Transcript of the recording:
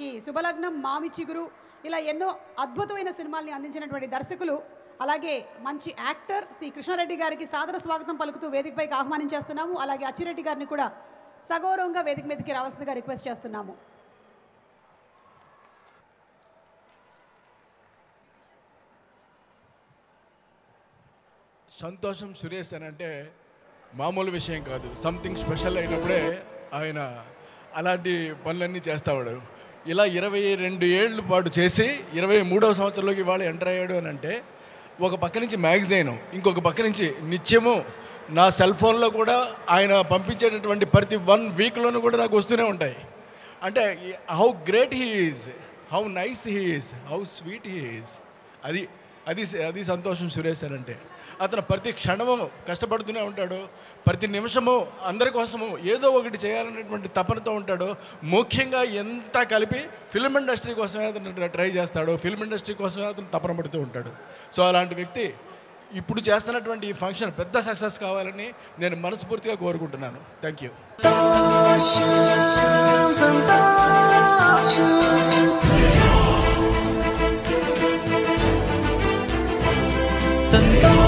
ఈ శుభలగ్నం, మామి చిగురు ఇలా ఎన్నో అద్భుతమైన సినిమాల్ని అందించినటువంటి దర్శకులు, అలాగే మంచి యాక్టర్ శ్రీ కృష్ణారెడ్డి గారికి సాదర స్వాగతం పలుకుతూ వేదికపైకి ఆహ్వానించేస్తున్నాము. అలాగే అచ్చిరెడ్డి గారిని కూడా సగౌరవంగా వేదిక మీదకి రావాల్సిందిగా రిక్వెస్ట్ చేస్తున్నాము. సంతోషం సురేష్ అని అంటే మామూలు విషయం కాదు. సంథింగ్ స్పెషల్ అయినప్పుడే ఆయన అలాంటి పనులన్నీ చేస్తాడు. ఇలా 22 ఏళ్ళ పాటు చేసి 23వ సంవత్సరంలోకి ఇవాళ ఎంటర్ అయ్యాడు అని అంటే, ఒక పక్క నుంచి మ్యాగజైను, ఇంకొక పక్క నుంచి నిత్యము నా సెల్ ఫోన్లో కూడా ఆయన పంపించేటటువంటి ప్రతి 1 వీక్లోనూ కూడా నాకు వస్తూనే ఉంటాయి. అంటే how great he is, how nice he is, how sweet he is. అది సంతోషం సురేష్ అని అంటే. అతను ప్రతి క్షణము కష్టపడుతూనే ఉంటాడు. ప్రతి నిమిషము అందరి కోసము ఏదో ఒకటి చేయాలనేటువంటి తపనతో ఉంటాడు. ముఖ్యంగా ఎంత కలిపి ఫిల్మ్ ఇండస్ట్రీ కోసమే అతను ట్రై చేస్తాడు, ఫిల్మ్ ఇండస్ట్రీ కోసమే అతను తపన పడుతూ ఉంటాడు. సో అలాంటి వ్యక్తి ఇప్పుడు చేస్తున్నటువంటి ఈ ఫంక్షన్ పెద్ద సక్సెస్ కావాలని నేను మనస్ఫూర్తిగా కోరుకుంటున్నాను. Thank you. సంతోషం